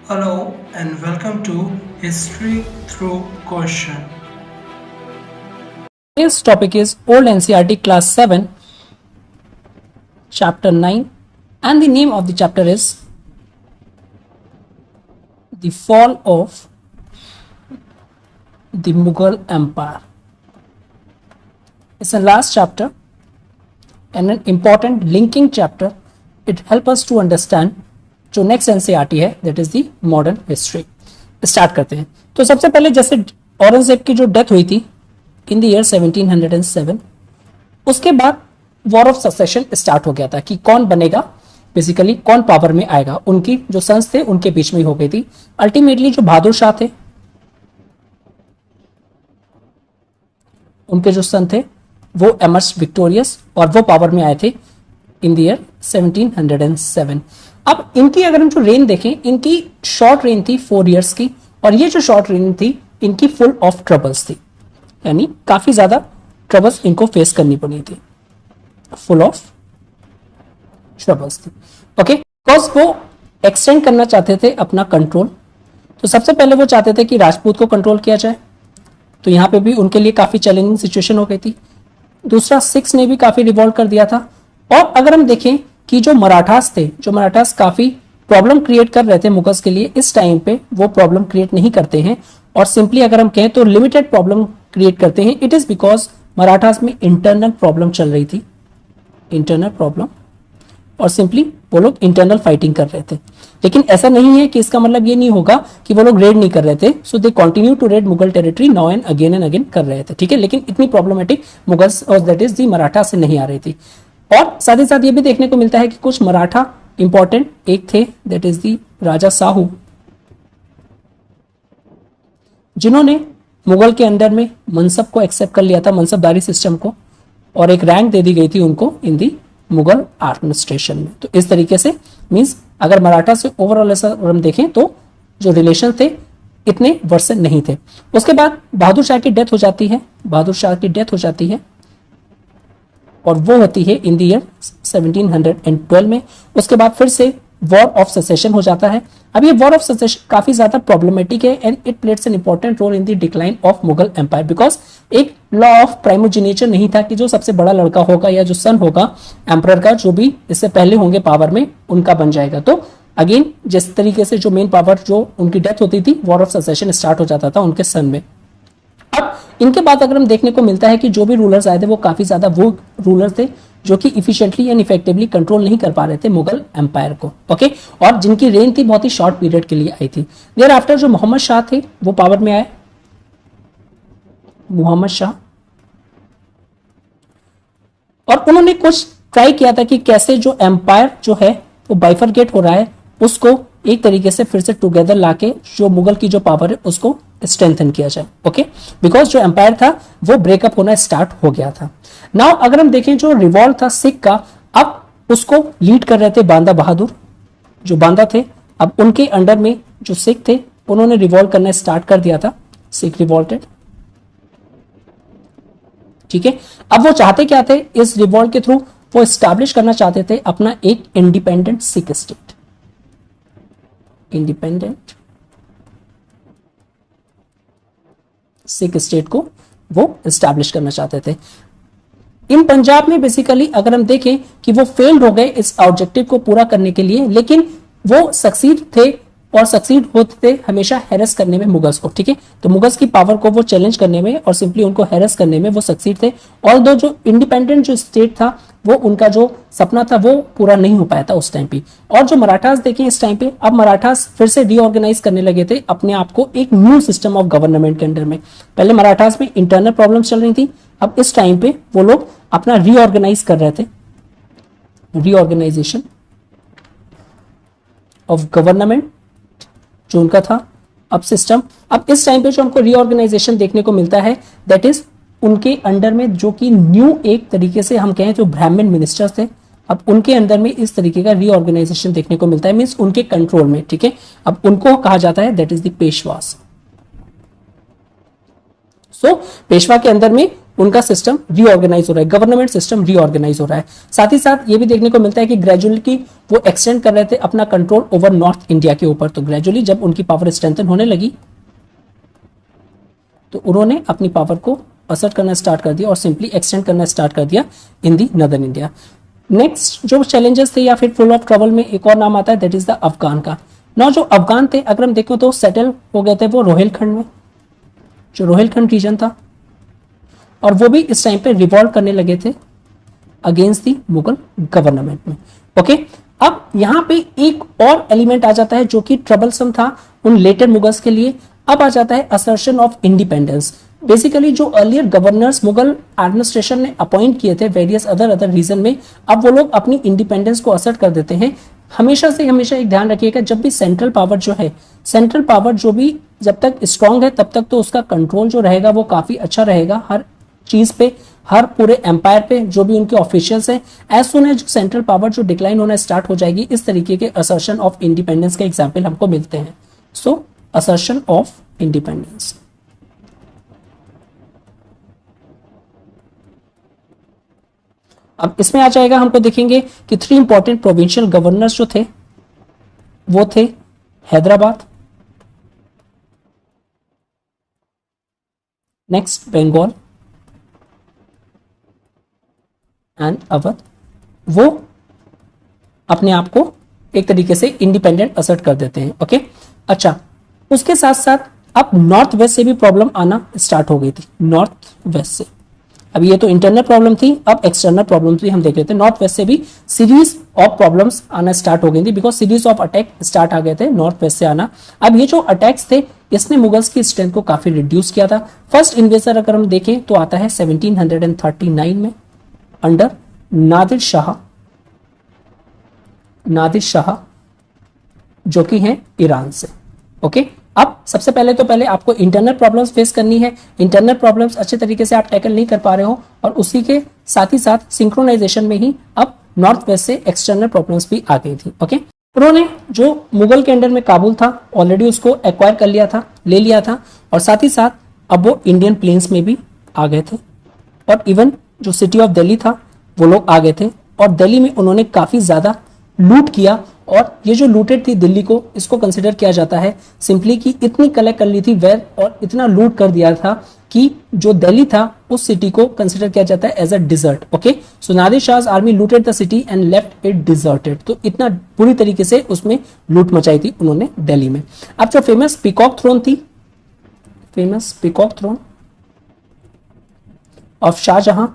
Hello and welcome to History Through Question. Today's topic is Old NCERT Class 7, Chapter 9, and the name of the chapter is The Fall of the Mughal Empire. It's a last chapter and an important linking chapter. It helps us to understand जो next NCERT है that is the modern history. Start करते हैं। तो सबसे पहले जैसे औरंगजेब की जो डेथ हुई थी इन द ईयर 1707, उसके बाद वॉर ऑफ सक्सेशन स्टार्ट हो गया था कि कौन बनेगा, बेसिकली कौन पावर में आएगा। उनकी जो सन्स थे उनके बीच में ही हो गई थी। अल्टीमेटली जो बहादुर शाह थे, उनके जो सन थे वो एमर्ज विक्टोरियस और वो पावर में आए थे इन द ईयर 1707। अब इनकी अगर हम जो रेन देखें, इनकी शॉर्ट रेन थी 4 इयर्स की, और ये जो शॉर्ट रेन थी इनकी फुल ऑफ ट्रबल्स थी, यानी काफी ज्यादा ट्रबल्स इनको फेस करनी पड़ी थी, फुल ऑफ ट्रबल्स थी। ओके, बिकॉज वो एक्सटेंड करना चाहते थे अपना कंट्रोल। तो सबसे पहले वो चाहते थे कि राजपूत को कंट्रोल किया जाए, तो यहां पे भी उनके लिए काफी चैलेंजिंग सिचुएशन हो गई थी। दूसरा सिक्स ने भी काफी रिवॉल्व कर दिया था। और अगर हम देखें कि जो मराठास थे, जो मराठास काफी प्रॉब्लम क्रिएट कर रहे थे मुगल्स के लिए, इस टाइम पे वो प्रॉब्लम क्रिएट नहीं करते हैं, और सिंपली अगर हम कहें तो लिमिटेड प्रॉब्लम क्रिएट करते हैं। इट इज बिकॉज मराठास में इंटरनल प्रॉब्लम चल रही थी, इंटरनल प्रॉब्लम, और सिंपली वो लोग इंटरनल फाइटिंग कर रहे थे। लेकिन ऐसा नहीं है कि इसका मतलब ये नहीं होगा कि वो लोग रेड नहीं कर रहे थे। So they continue to raid Mughal territory now and again कर रहे थे, ठीक है। लेकिन इतनी प्रॉब्लमेटिक मुगल्स और दैट इज दी मराठा से नहीं आ रही थी। और साथ ही साथ ये भी देखने को मिलता है कि कुछ मराठा इंपॉर्टेंट एक थे, दैट इज दी राजा साहू, जिन्होंने मुगल के अंडर में मनसब को एक्सेप्ट कर लिया था, मनसबदारी सिस्टम को, और एक रैंक दे दी गई थी उनको इन दी मुगल एडमिनिस्ट्रेशन में। तो इस तरीके से मींस अगर मराठा से ओवरऑल ऐसा हम देखें तो जो रिलेशन थे इतने वर्ष नहीं थे। उसके बाद बहादुर शाह की डेथ हो जाती है, बहादुर शाह की डेथ हो जाती है, और वो होती है इन द ईयर 1712 में। उसके बाद फिर से वॉर ऑफ सेसेशन हो जाता है। अब ये वॉर ऑफ सेसेशन काफी ज्यादा प्रॉब्लमेटिक है and it played an important role in the decline of Mughal empire, because एक लॉ ऑफ प्राइमोजेनेचर नहीं था कि जो सबसे बड़ा लड़का होगा या जो सन होगा एम्परर का, जो भी इससे पहले होंगे पावर में, उनका बन जाएगा। तो अगेन जिस तरीके से जो मेन पावर जो उनकी डेथ होती थी, वॉर ऑफ सेसेशन स्टार्ट हो जाता था उनके सन में। अब इनके बाद अगर हम देखने को मिलता है कि जो भी रूलर्स आए थे वो काफी ज्यादा वो रूलर थे जो कि इफिशिएंटली एंड इफेक्टिवली कंट्रोल नहीं कर पा रहे थे मुगल एम्पायर को, ओके। और जिनकी रेन थी बहुत ही शॉर्ट पीरियड के लिए आई थी। देयर आफ्टर जो मोहम्मद शाह थे वो पावर में आए, मोहम्मद शाह, और उन्होंने कुछ ट्राई किया था कि कैसे जो एम्पायर जो है वो बाइफरकेट हो रहा है उसको एक तरीके से फिर से टुगेदर लाके जो मुगल की जो पावर है उसको स्ट्रेंथन किया जाए, ओके। बिकॉज जो एम्पायर था वो ब्रेकअप होना स्टार्ट हो गया था। नाउ अगर हम देखें जो रिवॉल्ट था सिख का, अब उसको लीड कर रहे थे बांदा बहादुर, जो बांदा थे। अब उनके अंडर में जो सिख थे उन्होंने रिवॉल्ट करना स्टार्ट कर दिया था, सिख रिवॉल्टेड, ठीक है। अब वो चाहते क्या थे, इस रिवॉल्ट के थ्रू वो स्टैब्लिश करना चाहते थे अपना एक independent Sikh state, independent Sikh state को वो एस्टैब्लिश करना चाहते थे। इन पंजाब में बेसिकली अगर हम देखें कि वो फेल्ड हो गए इस ऑब्जेक्टिव को पूरा करने के लिए, लेकिन वो सक्सीड थे और सक्सीड होते थे हमेशा हैरेस करने में मुगल्स को, ठीक है। तो मुगल्स की पावर को वो चैलेंज करने में और सिंपली उनको हैरेस करने में वो सक्सीड थे। और दो जो इंडिपेंडेंट जो स्टेट था वो उनका जो सपना था वो पूरा नहीं हो पाया था उस टाइम पे। और जो मराठास देखें इस टाइम पे, अब मराठास फिर से रीऑर्गेनाइज करने लगे थे अपने आप को एक न्यू सिस्टम ऑफ गवर्नमेंट के अंडर में। पहले मराठास में इंटरनल प्रॉब्लम्स चल रही थी, अब इस टाइम पे वो लोग अपना रीऑर्गेनाइज कर रहे थे, रीऑर्गेनाइजेशन ऑफ गवर्नमेंट जो उनका था अब सिस्टम। अब इस टाइम पे जो हमको रीऑर्गेनाइजेशन देखने को मिलता है दैट इज उनके अंडर में जो कि न्यू एक तरीके से हम कहें जो ब्राह्मण मिनिस्टर्स थे, अब उनके अंदर में इस तरीके का रीऑर्गेनाइजेशन देखने को मिलता है, मींस उनके कंट्रोल में, ठीक है। अब उनको कहा जाता है दैट इज द पेशवास। सो पेशवा के अंदर में उनका सिस्टम रीऑर्गेनाइज हो रहा है, गवर्नमेंट सिस्टम रीऑर्गेनाइज हो रहा है। साथ ही साथ ये भी देखने को मिलता है कि ग्रेजुअली वो एक्सटेंड कर रहे थे अपना कंट्रोल ओवर नॉर्थ इंडिया के ऊपर। तो ग्रेजुअली जब उनकी पावर स्ट्रेंथन होने लगी तो उन्होंने अपनी पावर को असर्ट करना स्टार्ट कर दिया और सिंपली एक्सटेंड करना स्टार्ट कर दिया इन दी नदर्न इंडिया। नेक्स्ट जो चैलेंजेस थे या फिर फुल ऑफ ट्रबल में एक और नाम आता है, दैट इज द अफगान का। ना जो अफगान थे अगर हम देखें तो सेटल हो गए थे वो रोहिलखंड में, जो रोहिलखंड रीजन था, और वो भी इस टाइम पे रिवॉल्व करने लगे थे अगेंस्ट दी मुगल गवर्नमेंट में। ओके, अब यहां पे एक और एलिमेंट आ जाता है जो कि ट्रबलसम था उन लेटर मुगल्स के लिए। अब आ जाता है असर्शन ऑफ इंडिपेंडेंस। बेसिकली जो अर्लियर गवर्नर्स मुगल एडमिनिस्ट्रेशन ने अपॉइंट किए थे वेरियस अदर रीजन में, अब वो लोग अपनी इंडिपेंडेंस को असर्ट कर देते हैं। हमेशा एक ध्यान रखिएगा, जब भी सेंट्रल पावर जो है, सेंट्रल पावर जो भी जब तक स्ट्रांग है तब तक तो उसका कंट्रोल जो रहेगा वो काफी अच्छा रहेगा हर चीज पे, हर पूरे एम्पायर पे, जो भी उनके ऑफिशियल्स हैं। As soon as central power जो डिक्लाइन होना स्टार्ट हो जाएगी, इस तरीके के असर्शन ऑफ इंडिपेंडेंस के एग्जाम्पल हमको मिलते हैं। So assertion of independence. अब इसमें आ जाएगा, हमको देखेंगे कि 3 इंपॉर्टेंट प्रोविंशियल गवर्नर्स जो थे वो थे हैदराबाद, नेक्स्ट बंगाल एंड अवध। वो अपने आप को एक तरीके से इंडिपेंडेंट असर्ट कर देते हैं। ओके, अच्छा, उसके साथ साथ अब नॉर्थ वेस्ट से भी प्रॉब्लम आना स्टार्ट हो गई थी। नॉर्थ वेस्ट से, अब ये तो इंटरनल प्रॉब्लम थी, अब एक्सटर्नल प्रॉब्लम्स भी हम देख लेते हैं। नॉर्थ वेस्ट से भी सीरीज ऑफ प्रॉब्लम्स आना स्टार्ट हो गई थी, because series of attack start आ गए थे नॉर्थ वेस्ट से आना। अब ये जो अटैक्स थे इसने मुगल्स की स्ट्रेंथ को काफी रिड्यूस किया था। फर्स्ट इन्वेजर अगर हम देखें तो आता है 1739 में अंडर नादिर शाह जो कि है ईरान से। ओके, अब सबसे पहले आपको इंटरनल प्रॉब्लम्स फेस करनी है। इंटरनल प्रॉब्लम्स अच्छे तरीके से आप टैकल नहीं कर पा रहे हो, और उसी के साथ ही साथ सिंक्रोनाइजेशन में ही अब नॉर्थ वेस्ट से एक्सटर्नल प्रॉब्लम्स भी आ गई थी। ओके, उन्होंने जो मुगल के अंडर में काबुल था ऑलरेडी उसको एक्वायर कर लिया था, ले लिया था, और साथ ही साथ अब वो इंडियन प्लेन्स में भी आ गए थे, और इवन जो सिटी ऑफ दिल्ली था वो लोग आ गए थे, और दिल्ली में उन्होंने काफी ज्यादा लूट किया। और ये जो लूटेड थी दिल्ली को, इसको कंसिडर किया जाता है सिंपली कि इतनी कलेक्ट कर ली थी वेर, और इतना लूट कर दिया था कि जो दिल्ली था उस सिटी को कंसिडर किया जाता है as a desert. Okay, so Nadir Shah army looted the city and left it deserted. तो इतना बुरी तरीके से उसमें लूट मचाई थी उन्होंने दिल्ली में। अब जो फेमस पीकॉक थ्रोन थी, famous peacock throne of Shahjahan,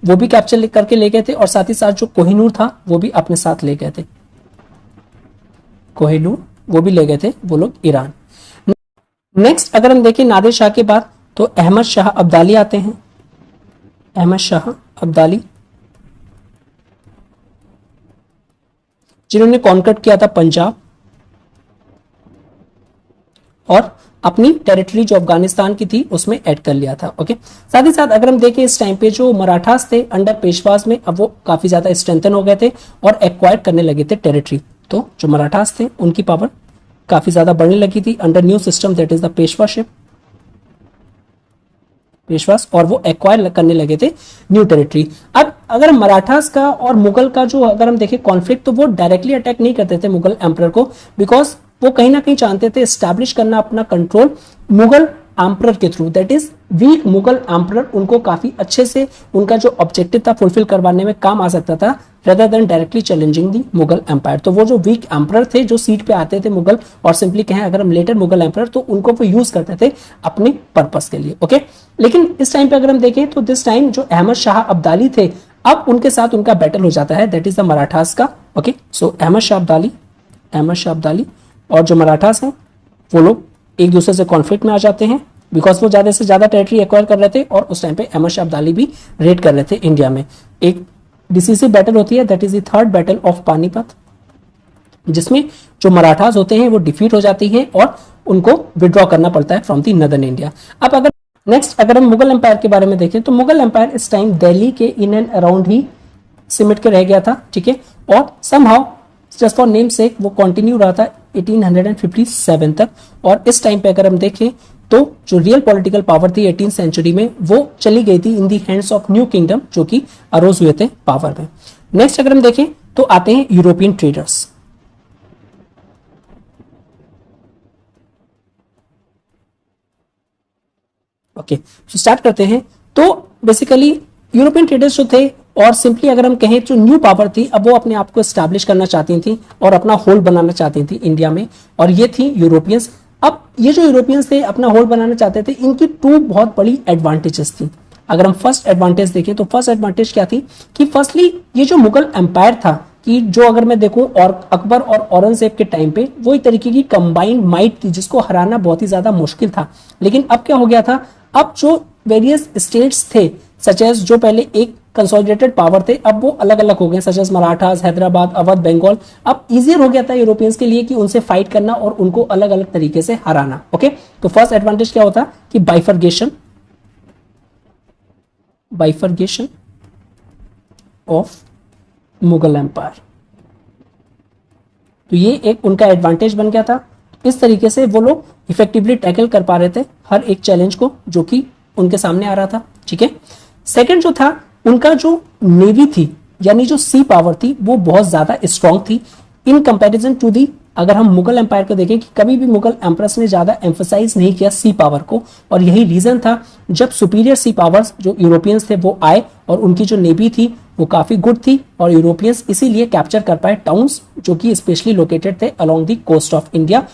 वो भी कैप्चर करके ले गए थे, और साथ ही साथ जो कोहिनूर था वो भी अपने साथ ले गए थे। कोहिनूर वो भी ले गए थे वो लोग ईरान। नेक्स्ट अगर हम देखें नादिर शाह के बाद तो अहमद शाह अब्दाली आते हैं। अहमद शाह अब्दाली जिन्होंने कॉन्कर्ट किया था पंजाब, और अपनी टेरिटरी जो अफगानिस्तान की थी उसमें ऐड कर लिया था। ओके, साथ ही साथ अगर हम देखें इस टाइम पे जो मराठास थे अंडर पेशवास में, अब वो काफी ज्यादा स्ट्रेंथन हो गए थे और एक्वायर करने लगे थे टेरिटरी। तो जो मराठास थे उनकी पावर काफी ज्यादा बढ़ने लगी थी under new system that is the Peshwas, और वो एक्वायर करने लगे थे न्यू टेरिटरी। अब अगर मराठास का और मुगल का जो अगर हम देखें कॉन्फ्लिक्ट, तो वो डायरेक्टली अटैक नहीं करते थे मुगल एम्परर को, बिकॉज वो कहीं ना कहीं चाहते थे एस्टैब्लिश करना अपना कंट्रोल मुगल एम्परर के through. That is weak Mughal emperor उनको काफी अच्छे से उनका जो ऑब्जेक्टिव था फुलफिल करवाने में काम आ सकता था, रेदर देन डायरेक्टली चैलेंजिंग दी मुगल एम्पायर। तो वो जो वीक एम्परर थे जो सीट पे आते थे मुगल, और सिंपली कहें अगर हम लेटर मुगल एम्परर, तो उनको वो यूज करते थे अपने पर्पस के लिए। ओके, लेकिन इस टाइम पे अगर हम देखें तो दिस टाइम जो अहमद शाह अब्दाली थे, अब उनके साथ उनका बैटल हो जाता है, दैट इज द मराठास का। ओके, सो अहमद शाह अब्दाली और जो मराठास हैं वो लोग एक दूसरे से कॉन्फ्लिक्ट में आ जाते हैं, बिकॉज वो ज्यादा से ज्यादा टेरिटरी एक्वायर कर रहे थे, और उस टाइम पे अहमद शाह अब्दाली भी रेड कर रहे थे इंडिया में। एक डिसीसिव बैटल होती है, that is the third battle of Panipat, जिसमें जो मराठास होते हैं वो डिफीट हो जाती हैं और उनको विड्रॉ करना पड़ता है फ्रॉम दी नदर्न इंडिया। अब अगर नेक्स्ट अगर हम मुगल एम्पायर के बारे में देखें तो मुगल एम्पायर इस टाइम दिल्ली के इन एंड अराउंड ही सिमट के रह गया था। ठीक है, और समहाउ जस्ट फॉर नेम सेक वो कंटिन्यू रहा था 1857 तक। और इस टाइम पे अगर हम देखें तो जो रियल पॉलिटिकल पावर थी 18th सेंचुरी में वो चली गई थी in the hands of new kingdom, जो कि अरोज हुए थे पावर में। नेक्स्ट अगर हम देखें तो आते हैं यूरोपियन ट्रेडर्स। ओके, तो स्टार्ट करते हैं। तो बेसिकली यूरोपियन ट्रेडर्स जो थे, और सिंपली अगर हम कहें जो न्यू पावर थी, अब वो अपने आप को एस्टैब्लिश करना चाहती थी और अपना होल्ड बनाना चाहती थी इंडिया में, और ये थी यूरोपियंस। अब ये जो यूरोपियंस थे अपना होल्ड बनाना चाहते थे, इनकी टू बहुत बड़ी एडवांटेजेस थी। अगर हम फर्स्ट एडवांटेज देखें तो फर्स्ट एडवांटेज क्या थी कि फर्स्टली ये जो मुगल एम्पायर था, कि जो अगर मैं देखूं और अकबर और औरंगजेब के टाइम पे वो एक तरीके की कंबाइंड माइट थी जिसको हराना बहुत ही ज्यादा मुश्किल था। लेकिन अब क्या हो गया था, अब जो वेरियस स्टेट्स थे सच एज जो पहले एक कंसोलिडेटेड पावर थे, अब वो अलग अलग हो गए, सच एज मराठास, हैदराबाद, अवध, बंगाल। अब इजियर हो गया था यूरोपियंस के लिए कि उनसे फाइट करना और उनको अलग अलग तरीके से हराना। ओके, तो फर्स्ट एडवांटेज क्या होता कि बाइफर्गेशन ऑफ मुगल एम्पायर। तो ये एक उनका एडवांटेज बन गया था। इस तरीके से वो लोग इफेक्टिवली टैकल कर पा रहे थे हर एक चैलेंज को जो कि उनके सामने आ रहा था। ठीक है, सेकंड जो था उनका जो नेवी थी, यानी जो सी पावर थी, वो बहुत ज्यादा स्ट्रांग थी इन कंपैरिजन टू दी, अगर हम मुगल एम्पायर को देखें कि कभी भी मुगल एम्प्रेस ने ज्यादा एम्फोसाइज नहीं किया सी पावर को, और यही रीजन था जब सुपीरियर सी पावर्स जो यूरोपियंस थे वो आए और उनकी जो नेवी थी वो काफी गुड थी, और यूरोपियंस इसीलिए कैप्चर कर पाए टाउन्स जो कि स्पेशली लोकेटेड थे along the coast of India.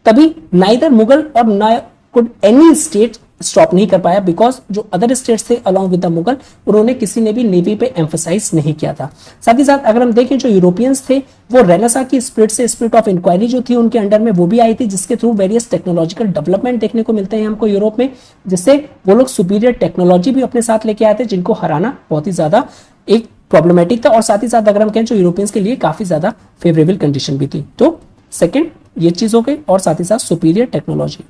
तभी नाइदर मुगल और ना कुड एनी स्टेट स्टॉप नहीं कर पाया, बिकॉज जो अदर स्टेट्स थे अलोंग विद द मुगल, उन्होंने किसी ने भी नेवी पे एम्फोसाइज नहीं किया था। साथ ही साथ अगर हम देखें जो यूरोपियंस थे वो रेनेसा की स्पिरिट से, स्पिरिट ऑफ इंक्वायरी जो थी उनके अंडर में वो भी आई थी, जिसके थ्रू वेरियस टेक्नोलॉजिकल डेवलपमेंट देखने को मिलते हैं हमको यूरोप में, जिससे वो लोग सुपीरियर टेक्नोलॉजी भी अपने साथ लेके आए थे, जिनको हराना बहुत ही ज्यादा एक प्रॉब्लमेटिक था। और साथ ही साथ अगर हम कहें जो यूरोपियंस के लिए काफी ज्यादा फेवरेबल कंडीशन भी थी। तो सेकेंड ये चीज हो गई, और साथ ही साथ superior technology.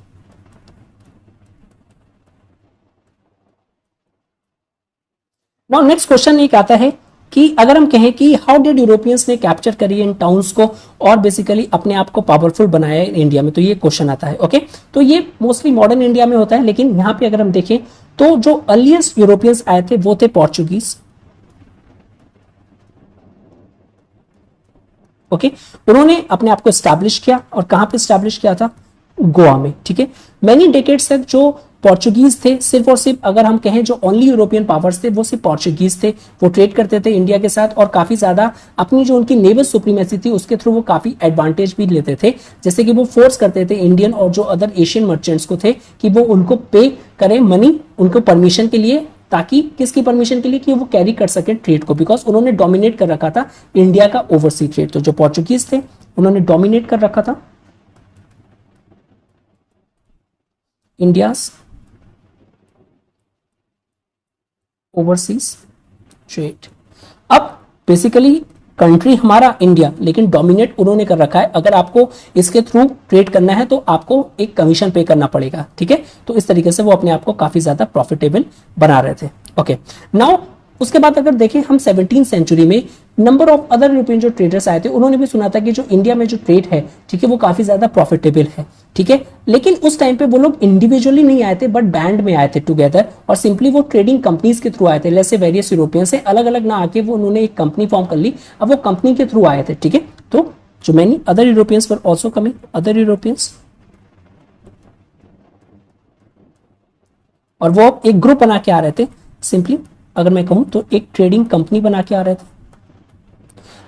Now next question एक आता है कि अगर हम कहें कि हाउ डिड यूरोपियंस ने कैप्चर करी इन टाउन्स को और बेसिकली अपने आप को पावरफुल बनाया इन इंडिया में, तो ये क्वेश्चन आता है। ओके, तो ये मोस्टली मॉडर्न इंडिया में होता है, लेकिन यहां पे अगर हम देखें तो जो अर्लीस्ट यूरोपियंस आए थे वो थे पोर्चुगीज। ओके, उन्होंने अपने आप को एस्टैब्लिश किया, और कहां पे एस्टैब्लिश किया था, गोवा में। ठीक है, मेनी डेकेड्स तक जो पोर्चुगीज थे सिर्फ और सिर्फ अगर हम कहें जो ओनली यूरोपियन पावर्स थे वो सिर्फ पोर्चुगीज थे। वो ट्रेड करते थे इंडिया के साथ, और काफी ज्यादा अपनी जो उनकी नेवल सुप्रीमेसी थी उसके थ्रू वो काफी एडवांटेज भी लेते थे, जैसे कि वो फोर्स करते थे इंडियन और जो अदर एशियन मर्चेंट्स को थे कि वो उनको पे करें मनी उनको परमिशन के लिए, ताकि किसकी परमिशन के लिए कि वो कैरी कर सके ट्रेड को, बिकॉज उन्होंने डोमिनेट कर रखा था इंडिया का ओवरसी ट्रेड। तो जो पोर्चुगीज थे उन्होंने डोमिनेट कर रखा था इंडियाज ओवरसीज ट्रेड। अब बेसिकली कंट्री हमारा इंडिया, लेकिन डोमिनेट उन्होंने कर रखा है। अगर आपको इसके थ्रू ट्रेड करना है तो आपको एक कमीशन पे करना पड़ेगा। ठीक है, तो इस तरीके से वो अपने आप को काफी ज्यादा प्रॉफिटेबल बना रहे थे। ओके, नाउ उसके बाद अगर देखें हम 17वीं सेंचुरी में नंबर ऑफ अदर यूरोपियन जो ट्रेडर्स आए थे, उन्होंने भी सुना था कि जो इंडिया में जो ट्रेड है, ठीक है, वो काफी ज्यादा प्रॉफिटेबल है। ठीक है, लेकिन उस टाइम पे वो लोग इंडिविजुअली नहीं आए थे, बट बैंड में आए थे टुगेदर, और सिंपली वो ट्रेडिंग कंपनीज के थ्रू आए थे। जैसे वेरियस यूरोपियन से अलग अलग ना आके वो उन्होंने एक कंपनी फॉर्म कर ली, अब वो कंपनी के थ्रू आए थे। ठीक है, तो जो many other Europeans were also coming, other Europeans, और वो एक ग्रुप बना के आ रहे थे। सिंपली अगर मैं कहूं तो एक ट्रेडिंग कंपनी बना के आ रहे थे।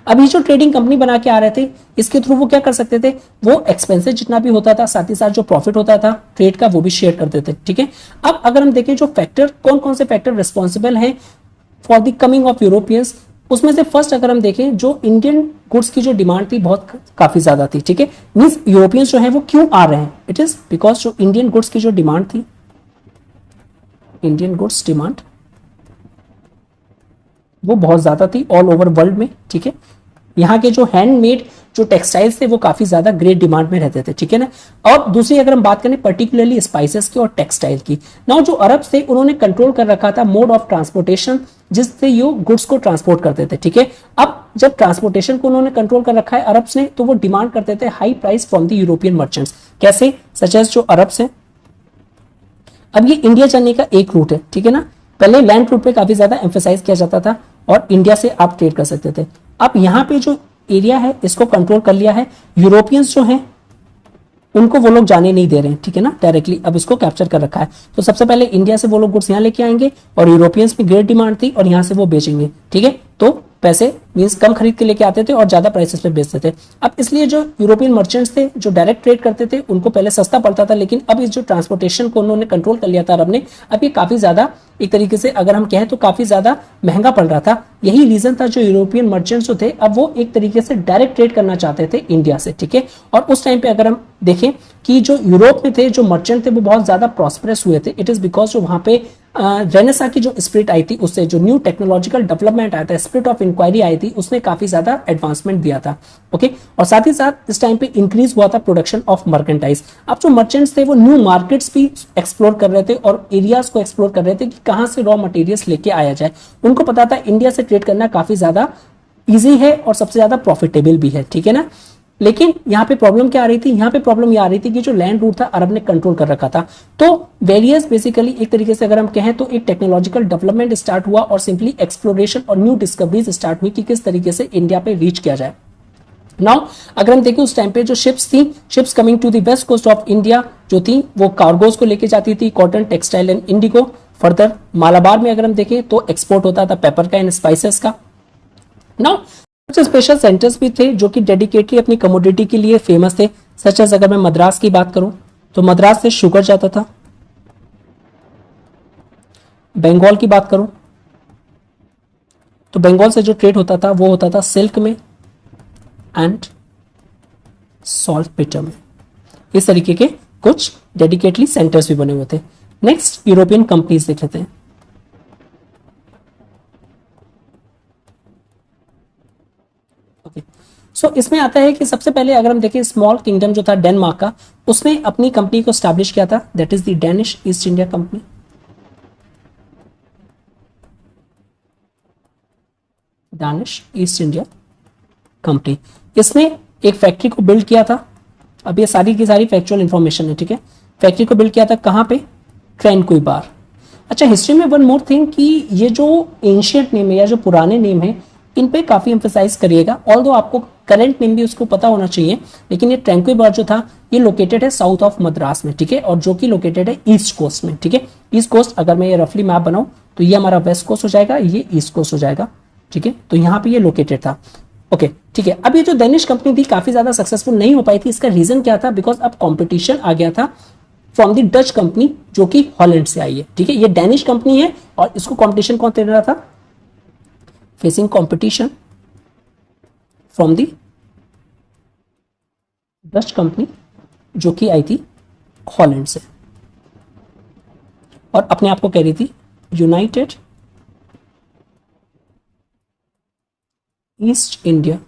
अब ये जो ट्रेडिंग कंपनी बना के आ रहे थे, इसके थ्रू वो क्या कर सकते थे, वो एक्सपेंसेस जितना भी होता था, साथ ही साथ जो प्रॉफिट होता था ट्रेड का, वो भी शेयर करते थे। ठीक है, अब अगर हम देखें जो फैक्टर, कौन कौन से फैक्टर रिस्पॉन्सिबल हैं for the coming of Europeans, उसमें से फर्स्ट अगर हम देखें जो इंडियन गुड्स की जो डिमांड थी बहुत काफी ज्यादा थी। ठीक है, मींस यूरोपियंस जो है वो क्यों आ रहे हैं, इट इज बिकॉज जो इंडियन गुड्स की जो डिमांड थी, इंडियन गुड्स डिमांड वो बहुत ज्यादा थी ऑल ओवर वर्ल्ड में। ठीक है, यहाँ के जो हैंडमेड जो टेक्सटाइल्स थे वो काफी ज्यादा ग्रेट डिमांड में रहते थे। ठीक है ना, और दूसरी अगर हम बात करें पर्टिकुलरली स्पाइसेस की और टेक्सटाइल की, नाउ जो अरब थे उन्होंने कंट्रोल कर रखा था मोड ऑफ ट्रांसपोर्टेशन जिससे ये गुड्स को ट्रांसपोर्ट करते थे। ठीक है, अब जब ट्रांसपोर्टेशन को उन्होंने कंट्रोल कर रखा है अरब्स ने, तो वो डिमांड करते थे high price from the European merchants. कैसे, सच एज जो अरब्स हैं अब ये इंडिया जाने का एक रूट है, ठीक है ना। पहले लैंड रूट पे काफी ज्यादा एम्फेसाइज किया जाता था और इंडिया से आप ट्रेड कर सकते थे। अब यहाँ पे जो एरिया है इसको कंट्रोल कर लिया है, यूरोपियंस जो हैं उनको वो लोग जाने नहीं दे रहे हैं, ठीक है ना, डायरेक्टली अब इसको कैप्चर कर रखा है। तो सबसे पहले इंडिया से वो लोग गुड्स यहाँ लेके आएंगे और यूरोपियंस में ग्रेट डिमांड थी और यहाँ से वो बेचेंगे, ठीक है। तो पैसे मींस कम खरीद के लेके आते थे और ज्यादा प्राइसेस पे बेचते थे। अब इसलिए जो यूरोपियन मर्चेंट्स थे जो डायरेक्ट ट्रेड करते थे उनको पहले सस्ता पड़ता था, लेकिन अब इस जो ट्रांसपोर्टेशन को उन्होंने कंट्रोल कर लिया था अरब ने, अब ये काफी ज्यादा एक तरीके से अगर हम कहें तो काफी ज्यादा महंगा पड़ रहा था। यही रीजन था जो यूरोपियन मर्चेंट्स जो थे अब वो एक तरीके से डायरेक्ट ट्रेड करना चाहते थे इंडिया से, ठीक है। और उस टाइम पे अगर हम देखें कि जो यूरोप में थे जो मर्चेंट थे वो बहुत ज्यादा प्रॉस्परस हुए थे। इट इज बिकॉज जो वहां पे रेनेसा की जो स्पिरिट आई थी, उससे जो न्यू टेक्नोलॉजिकल डेवलपमेंट आया था, स्पिरिट ऑफ इंक्वायरी आई थी, उसने काफी ज्यादा एडवांसमेंट दिया था, ओके। और साथ ही साथ इस टाइम पे इंक्रीज हुआ था प्रोडक्शन ऑफ मर्केंटाइज। अब जो मर्चेंट्स थे वो न्यू मार्केट्स भी एक्सप्लोर कर रहे थे और एरियाज को एक्सप्लोर कर रहे थे कि कहां से रॉ मटेरियल्स लेके आया जाए। उनको पता था इंडिया से ट्रेड करना काफी ज्यादा ईजी है और सबसे ज्यादा प्रॉफिटेबल भी है, ठीक है ना। लेकिन यहाँ पे प्रॉब्लम क्या आ रही थी, यहाँ पे प्रॉब्लम ये आ रही थी कि जो लैंड रूट था अरब ने कंट्रोल कर रखा था। तो वेरियस बेसिकली एक तरीके से अगर हम कहें तो एक टेक्नोलॉजिकल डेवलपमेंट स्टार्ट हुआ और सिंपली एक्सप्लोरेशन और न्यू डिस्कवरीज स्टार्ट हुई कि किस तरीके से इंडिया पे रीच किया जाए। नाउ अगर हम देखें उस टाइम पे जो शिप्स थी, ships coming to the west coast of India जो थी वो कार्गोज को लेके जाती थी, cotton, textile and indigo. Further Malabar में अगर हम देखें तो एक्सपोर्ट होता था पेपर का एंड स्पाइसेस का। नाउ कुछ स्पेशल सेंटर्स भी थे जो कि डेडिकेटली अपनी कमोडिटी के लिए फेमस थे, सच एज अगर मैं मद्रास की बात करूं तो मद्रास से शुगर जाता था। बंगाल की बात करूं तो बंगाल से जो ट्रेड होता था वो होता था सिल्क में एंड सॉल्ट पिटर में। इस तरीके के कुछ डेडिकेटली सेंटर्स भी बने हुए थे। नेक्स्ट यूरोपियन कंपनीज देख लेते हैं। सो इसमें आता है कि सबसे पहले अगर हम देखें स्मॉल किंगडम जो था डेनमार्क का, उसने अपनी कंपनी को स्टैब्लिश किया था, that is the Danish east India company. Danish east India company, इसने एक फैक्ट्री को बिल्ड किया था। अब ये सारी की सारी फैक्चुअल इंफॉर्मेशन है, ठीक है। फैक्ट्री को बिल्ड किया था कहां पे, ट्रेनकुइबार। अच्छा, हिस्ट्री में वन मोर थिंग कि ये जो एंशियंट नेम है या जो पुराने नेम है इन पे काफी एम्फेसाइज करिएगा। ऑल्दो आपको करंट नेम भी उसको पता होना चाहिए, लेकिन ये ट्रेंक्विबार जो था ये लोकेटेड है साउथ ऑफ मद्रास में, ठीक है, और जो कि लोकेटेड है ईस्ट कोस्ट में, ठीक है। ईस्ट कोस्ट अगर मैं ये रफली मैप बनाऊं तो ये हमारा वेस्ट कोस्ट हो जाएगा, ये ईस्ट कोस्ट हो जाएगा, ठीक है। तो यहाँ पे ये लोकेटेड था, ओके, ठीक है। अब ये जो डेनिश कंपनी थी काफी ज्यादा सक्सेसफुल नहीं हो पाई थी। इसका रीजन क्या था, बिकॉज अब कॉम्पिटिशन आ गया था फ्रॉम द डच कंपनी जो कि हॉलैंड से आई है, ठीक है। ये डेनिश कंपनी है और इसको कॉम्पिटिशन कौन दे रहा था, facing competition from the Dutch company जो कि आई थी हॉलैंड से और अपने आप को कह रही थी United east India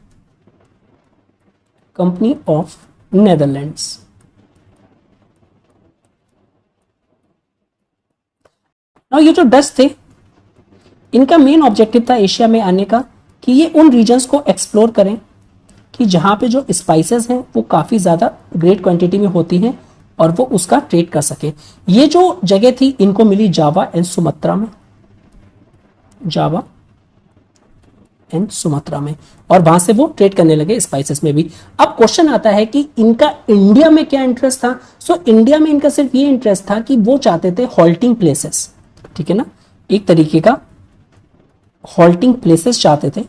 company of Netherlands. और ये जो डच थे इनका मेन ऑब्जेक्टिव था एशिया में आने का कि ये उन रीजन्स को एक्सप्लोर करें कि जहां पे जो स्पाइसेस हैं वो काफी ज्यादा ग्रेट क्वांटिटी में होती हैं और वो उसका ट्रेड कर सके। ये जो जगह थी इनको मिली जावा एंड सुमात्रा में, जावा एंड सुमात्रा में, और वहां से वो ट्रेड करने लगे स्पाइसेस में भी। अब क्वेश्चन आता है कि इनका इंडिया में क्या इंटरेस्ट था। सो इंडिया में इनका सिर्फ ये इंटरेस्ट था कि वो चाहते थे हॉल्टिंग प्लेसेस, ठीक है ना, एक तरीके का हॉल्टिंग प्लेसेस चाहते थे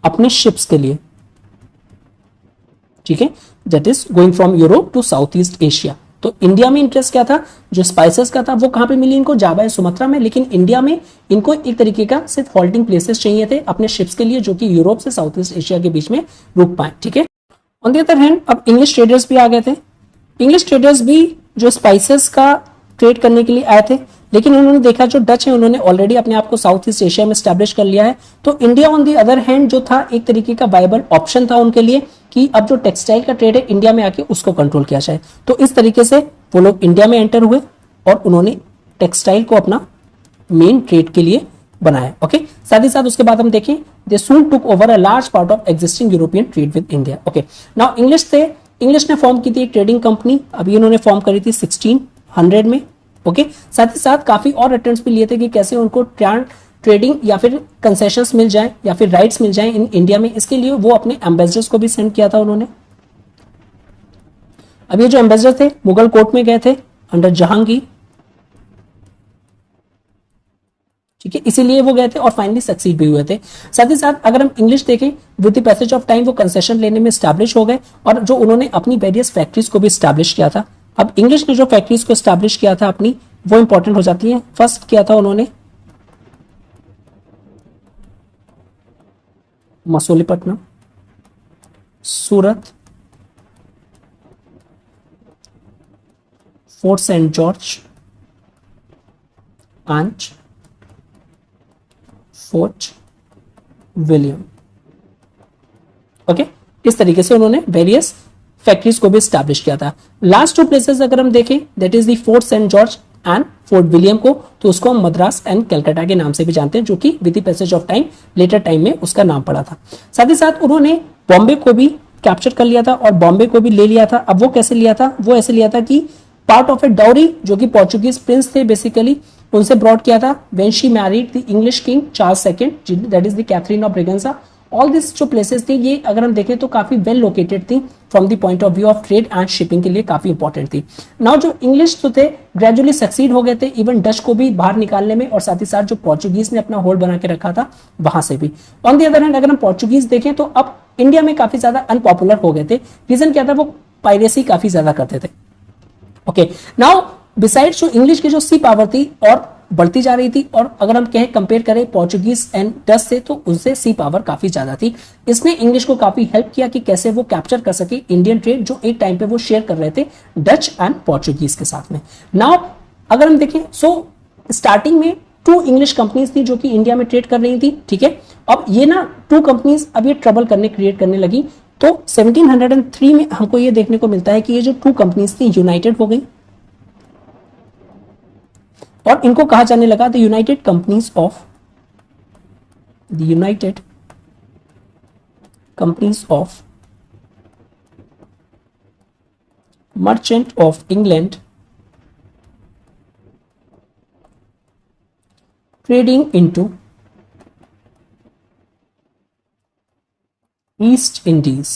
अपने शिप्स के लिए, ठीक है, that is going from Europe to south east Asia. तो इंडिया में इंटरेस्ट क्या था, जो स्पाइसेस का था वो कहां पे मिली इनको, जावा सुमात्रा में, लेकिन इंडिया में इनको एक तरीके का सिर्फ हॉल्टिंग प्लेसेस चाहिए थे अपने शिप्स के लिए जो कि यूरोप से साउथ ईस्ट एशिया के बीच में रुक पाए, ठीक है। ऑन द अदर हैंड अब इंग्लिश ट्रेडर्स भी आ गए थे। इंग्लिश ट्रेडर्स भी जो स्पाइसेस का ट्रेड करने के लिए आए थे, लेकिन उन्होंने देखा जो डच है उन्होंने ऑलरेडी अपने आप को साउथ ईस्ट एशिया में स्टैब्लिश कर लिया है। तो India on the other hand जो था एक तरीके का वायबल ऑप्शन था उनके लिए कि अब जो टेक्सटाइल का ट्रेड है इंडिया में आके उसको कंट्रोल किया जाए। तो इस तरीके से वो लोग इंडिया में एंटर हुए और उन्होंने टेक्सटाइल को अपना मेन ट्रेड के लिए बनाया, ओके। साथ ही साथ उसके बाद हम देखें they soon took over a large part of existing European trade with India, okay. Now English ने फॉर्म की थी एक ट्रेडिंग कंपनी, अभी इन्होंने फॉर्म करी थी 1600 में। ओके, साथ ही साथ काफी और अटेम्प्ट्स भी लिए थे कि कैसे उनको ट्रेडिंग या फिर कंसेशंस मिल जाए या फिर राइट्स मिल जाए इन इंडिया में। इसके लिए वो अपने एम्बेसडर्स को भी सेंड किया था उन्होंने। अब ये जो एम्बेसडर थे मुगल कोर्ट में गए थे अंडर जहांगीर, ठीक है, इसीलिए वो गए थे और फाइनली सक्सीड भी हुए थे। साथ ही साथ अगर हम इंग्लिश देखें, with the passage of time वो कंसेशन लेने में स्टैब्लिश हो गए और जो उन्होंने अपनी वेरियस फैक्ट्रीज को भी स्टैब्लिश किया था। अब इंग्लिश ने जो फैक्ट्रीज को स्टैब्लिश किया था अपनी, वो इंपॉर्टेंट हो जाती है। फर्स्ट किया था उन्होंने Masulipatnam, Surat, Fort Saint George and fort William. Okay, इस तरीके से उन्होंने वेरियस फैक्ट्रीज को भी स्टैब्लिश किया था। लास्ट 2 प्लेसेस अगर हम देखें, that is the fort Saint George and fort William को, तो उसको हम मद्रास एंड कलकत्ता के नाम से भी जानते हैं, जो कि with the passage of time later time में उसका नाम पड़ा था। साथ ही साथ उन्होंने बॉम्बे को भी कैप्चर कर लिया था और बॉम्बे को भी ले लिया था। अब वो कैसे लिया था? वो ऐसे लिया था कि पार्ट ऑफ ए डाउरी, जो कि पोर्चुगीज प्रिंस थे बेसिकली, उनसे ब्रॉड किया था when she married the English king Charles second, that is the Catherine of Braganza. All this जो प्लेसेस थी, ये अगर हम देखें तो काफी वेल लोकेटेड थी from the point of view of trade and shipping के लिए काफी इंपॉर्टेंट थी। नाउ जो इंग्लिश तो थे ग्रेजुअली सक्सीड हो गए थे इवन डच को भी बाहर निकालने में, और साथ ही साथ जो पोर्चुगीज ने अपना होल्ड बना के रखा था वहां से भी। ऑन दी अदर हैंड अगर हम पोर्चुगीज देखें तो अब इंडिया में काफी ज्यादा अनपॉपुलर हो गए थे। रीजन क्या था? वो पायरेसी काफी ज्यादा करते थे। ओके, नाउ बिसाइड्स जो इंग्लिश की जो सी पावर थी और बढ़ती जा रही थी, और अगर हम कहें कंपेयर करें पोर्चुगीज एंड डच से, तो उनसे सी पावर काफी ज्यादा थी। इसने इंग्लिश को काफी हेल्प किया कि कैसे वो कैप्चर कर सके इंडियन ट्रेड, जो एक टाइम पे वो शेयर कर रहे थे डच एंड पोर्चुगीज के साथ में। नाउ अगर हम देखें, सो स्टार्टिंग में 2 इंग्लिश कंपनीज थी जो कि इंडिया में ट्रेड कर रही थी, ठीक है। अब ये ना 2 कंपनीज अब ये ट्रबल क्रिएट करने लगी, तो 1703 में हमको ये देखने को मिलता है कि ये जो 2 कंपनीज थी यूनाइटेड हो गई और इनको कहा जाने लगा the United companies of merchant of England trading into east Indies.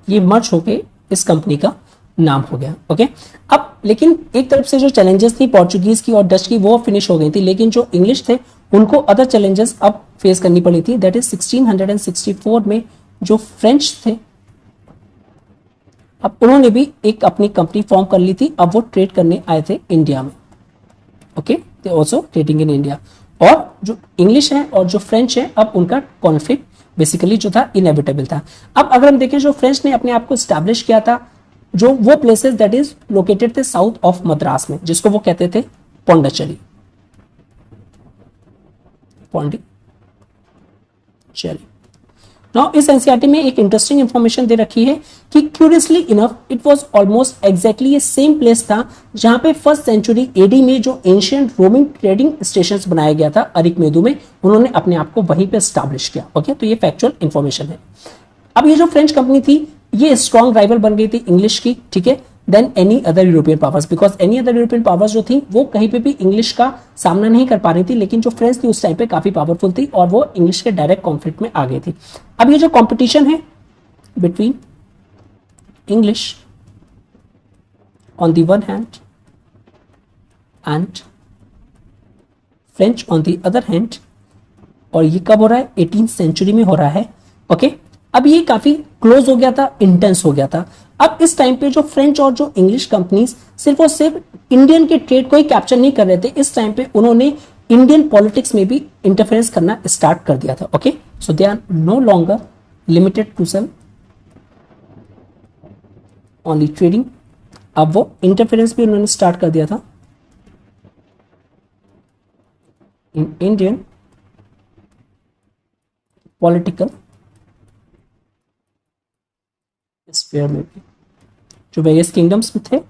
ये मर्ज होके इस कंपनी का नाम हो गया। ओके, अब लेकिन एक तरफ से जो चैलेंजेस थी पोर्चुगीज की और डच की वो फिनिश हो गई थी, लेकिन जो इंग्लिश थे उनको अदर चैलेंजेस अब फेस करनी पड़ी थी। दैट इज 1664 में जो फ्रेंच थे, अब उन्होंने भी एक अपनी कंपनी फॉर्म कर ली थी। अब वो ट्रेड करने आए थे इंडिया में। Okay, they also trading in India. और जो इंग्लिश है और जो फ्रेंच है, अब उनका कॉन्फ्लिक्ट बेसिकली जो था इनएविटेबल था। अब अगर हम देखें, जो फ्रेंच ने अपने आप को स्टैब्लिश किया था, जो वो प्लेसेस दैट इज लोकेटेड थे साउथ ऑफ मद्रास में, जिसको वो कहते थे पौंडीचेरी। नाउ इस एनसीईआरटी में एक इंटरेस्टिंग इंफॉर्मेशन दे रखी है कि curiously enough it was almost exactly ये सेम प्लेस था जहां पे 1st सेंचुरी एडी में जो एंशिएंट रोमिंग ट्रेडिंग स्टेशंस बनाया गया था अरिकमेदु में, उन्होंने अपने आप को वहीं पे स्टैब्लिश किया। ओके, तो ये फैक्चुअल इंफॉर्मेशन है। अब ये जो फ्रेंच कंपनी थी, ये स्ट्रॉन्ग राइवल बन गई थी इंग्लिश की, ठीक है, then any other European powers, because any other European powers जो थी वो कहीं पे भी इंग्लिश का सामना नहीं कर पा रही थी, लेकिन जो फ्रेंच थी उस टाइम पे काफी पावरफुल थी और वो इंग्लिश के डायरेक्ट कॉन्फ्लिक्ट में आ गई थी। अब ये जो कॉम्पिटिशन है between English on the one hand and French on the other hand, और ये कब हो रहा है? 18th सेंचुरी में हो रहा है। ओके, अब ये काफी क्लोज हो गया था, इंटेंस हो गया था। अब इस टाइम पे जो फ्रेंच और जो इंग्लिश कंपनीज सिर्फ और सिर्फ इंडियन के ट्रेड को ही कैप्चर नहीं कर रहे थे, इस टाइम पे उन्होंने इंडियन पॉलिटिक्स में भी इंटरफेरेंस करना स्टार्ट कर दिया था। Okay, so they are no longer limited to sell only trading. अब वो इंटरफेरेंस भी उन्होंने स्टार्ट कर दिया था इन इंडियन पॉलिटिकल स्फीयर में भी। जो वेरियस किंगडम्स में थे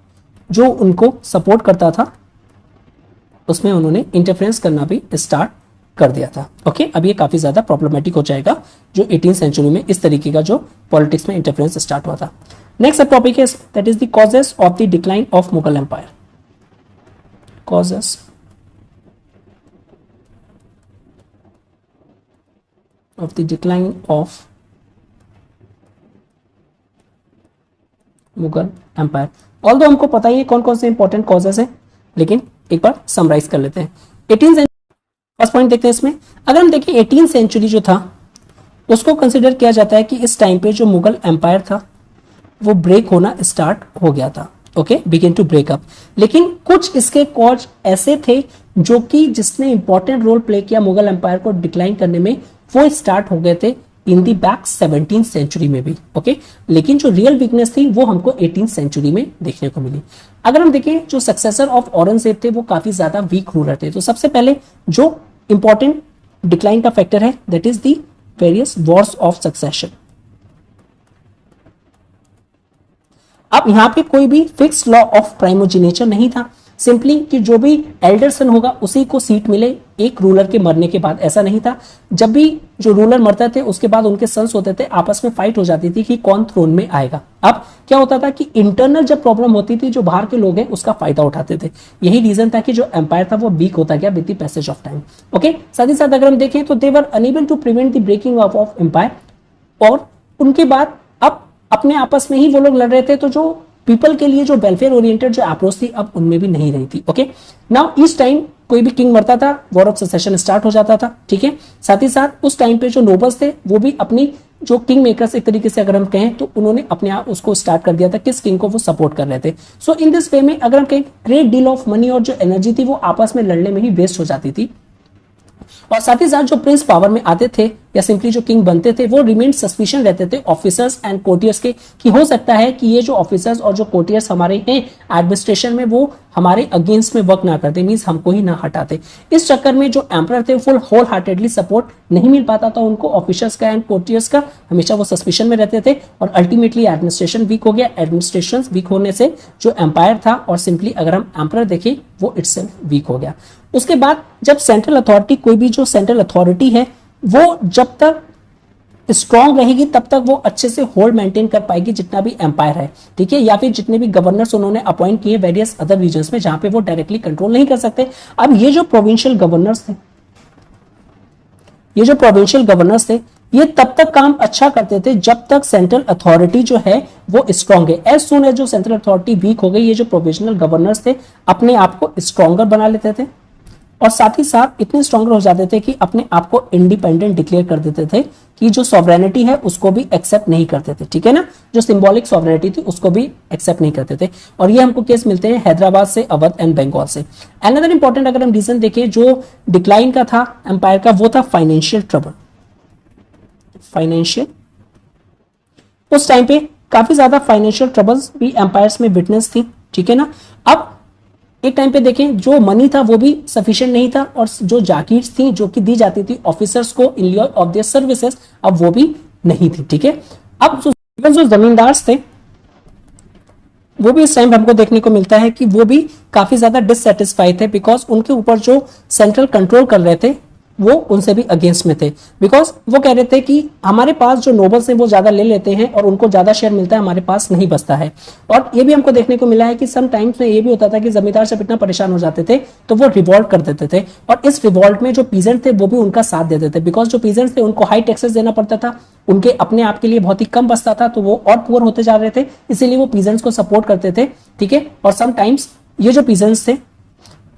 जो उनको सपोर्ट करता था, उसमें उन्होंने इंटरफेरेंस करना भी स्टार्ट कर दिया था। ओके, अब ये काफी ज्यादा प्रॉब्लमेटिक हो जाएगा जो 18th सेंचुरी में इस तरीके का जो पॉलिटिक्स में इंटरफेरेंस स्टार्ट हुआ था। नेक्स्ट टॉपिक है that is the causes of the decline of Mughal empire. causes of the decline of Mughal empire. Although हमको पता ही है कौन कौन से इंपॉर्टेंट कॉजेस हैं, लेकिन एक बार समराइज कर लेते हैं। 18th सेंचुरी, फर्स्ट पॉइंट देखते हैं इसमें। अगर हम देखें 18th सेंचुरी जो था उसको कंसिडर किया जाता है कि इस टाइम पे जो मुगल एम्पायर था वो ब्रेक होना स्टार्ट हो गया था, okay, begin to break up. लेकिन कुछ इसके कॉज ऐसे थे जो कि जिसने इंपॉर्टेंट रोल प्ले किया मुगल एम्पायर को डिक्लाइन करने में, वो स्टार्ट हो गए थे इन दी बैक 17th सेंचुरी में भी, ओके। लेकिन जो रियल वीकनेस थी वो हमको 18th सेंचुरी में देखने को मिली। अगर हम देखें जो सक्सेसर ऑफ औरंगजेब थे वो काफी ज्यादा वीक रूलर थे। तो सबसे पहले जो इंपॉर्टेंट डिक्लाइन का फैक्टर है that is the various Wars of succession. अब यहां पे कोई भी फिक्स लॉ ऑफ प्राइमोजेनेचर नहीं था, सिंपली कि जो भी एल्डर सन होगा उसी को सीट मिले एक रूलर के मरने के बाद, ऐसा नहीं था। जब भी जो रूलर मरते थे उसके बाद उनके सन्स होते थे, आपस में फाइट हो जाती थी कि कौन थ्रोन में आएगा। अब क्या होता था कि इंटरनल जब प्रॉब्लम होती थी जो बाहर के लोग हैं उसका फायदा उठाते थे। यही रीजन था कि जो एम्पायर था वो वीक होता गया with the passage of time, okay. साथ ही साथ अगर हम देखें तो they were unable to prevent the breaking of empire, और उनके बाद अब अपने आपस में ही वो लोग लड़ रहे थे। तो जो पीपल के लिए जो वेलफेयर ओरिएंटेड जो अप्रोच थी अब उनमें भी नहीं रही थी, ओके। नाउ इस टाइम कोई भी किंग मरता था, वॉर ऑफ सक्सेशन स्टार्ट हो जाता था, ठीक है। साथ ही साथ उस टाइम पे जो नोबल्स थे वो भी अपनी जो किंग मेकर्स एक तरीके से अगर हम कहें तो उन्होंने अपने आप उसको स्टार्ट कर दिया था किस किंग को वो सपोर्ट कर रहे थे। सो इन दिस वे में अगर हम कहें ग्रेट डील ऑफ मनी और जो एनर्जी थी वो आपस में लड़ने में ही वेस्ट हो जाती थी। और साथ ही साथ जो प्रिंस पावर में आते थे या सिंपली जो किंग बनते थे वो रिमेन सस्पिशन रहते थे ऑफिसर्स एंड कोर्टियर्स के, कि हो सकता है कि ये जो ऑफिसर्स और जो कोर्टियर्स हमारे हैं एडमिनिस्ट्रेशन में वो हमारे अगेंस्ट में वर्क ना करते, मींस हमको ही ना हटाते। इस चक्कर में जो एम्परर थे फुल होल हार्टेडली सपोर्ट नहीं मिल पाता था उनको ऑफिसर्स का एंड कोर्टियर्स का, हमेशा वो सस्पिशन में रहते थे और अल्टीमेटली एडमिनिस्ट्रेशन वीक हो गया। एडमिनिस्ट्रेशन वीक होने से जो एम्पायर था और सिंपली अगर हम एम्परर देखें वो इटसेल्फ वीक हो गया। उसके बाद जब सेंट्रल अथॉरिटी, कोई भी जो सेंट्रल अथॉरिटी है वो जब तक स्ट्रांग रहेगी तब तक वो अच्छे से होल्ड मेंटेन कर पाएगी जितना भी एम्पायर है, ठीक है, या फिर जितने भी गवर्नर्स उन्होंने अपॉइंट किए वेरियस अदर रीजन्स में जहां पे वो डायरेक्टली कंट्रोल नहीं कर सकते। अब ये जो प्रोविंशियल गवर्नर्स थे, ये तब तक काम अच्छा करते थे जब तक सेंट्रल अथॉरिटी जो है वो स्ट्रांग है। एज सून एज जो सेंट्रल अथॉरिटी वीक हो गई, ये जो प्रोविजनल गवर्नर्स थे अपने आप को स्ट्रांगर बना लेते थे और साथ ही साथ इतने स्ट्रांगर हो जाते थे कि अपने आप को इंडिपेंडेंट डिक्लेयर कर देते थे, कि जो सॉवरेनिटी है उसको भी एक्सेप्ट नहीं करते थे, ठीक है ना, जो सिंबॉलिक सॉवरेनिटी थी उसको भी एक्सेप्ट नहीं करते थे। और ये हमको केस मिलते हैं हैदराबाद से, अवध एंड बंगाल से। अनदर इंपॉर्टेंट अगर हम रीजन देखें जो डिक्लाइन का था एम्पायर का, वो था फाइनेंशियल ट्रबल। फाइनेंशियल, उस टाइम पे काफी ज्यादा फाइनेंशियल ट्रबल्स भी एम्पायर्स में विटनेस थी, ठीक है ना। अब एक टाइम पे देखें जो मनी था वो भी सफिशिएंट नहीं था और जो जागीर्स थी जो कि दी जाती थी ऑफिसर्स को इन लिeu ऑफ देयर सर्विसेज, अब वो भी नहीं थी, ठीक है। अब जो जमींदार्स थे वो भी इस टाइम हमको देखने को मिलता है कि वो भी काफी ज्यादा डिससेटिस्फाइड थे, बिकॉज उनके ऊपर जो सेंट्रल कंट्रोल कर रहे थे वो उनसे भी अगेंस्ट में थे। बिकॉज वो कह रहे थे कि हमारे पास जो नोबल्स हैं वो ज्यादा ले लेते हैं और उनको ज्यादा शेयर मिलता है, हमारे पास नहीं बचता है। और ये भी हमको देखने को मिला है कि सम टाइम्स में ये भी होता था कि जमींदार जब इतना परेशान हो जाते थे तो वो रिवॉल्ट कर देते थे और इस रिवॉल्ट में जो पीजेंट थे वो भी उनका साथ देते थे। बिकॉज जो पीजेंट थे उनको हाई टैक्सेस देना पड़ता था, उनके अपने आप के लिए बहुत ही कम बचता था, तो वो और पुअर होते जा रहे थे, इसीलिए वो पीजेंट्स को सपोर्ट करते थे, ठीक है। और समटाइम्स ये जो पीजेंट्स थे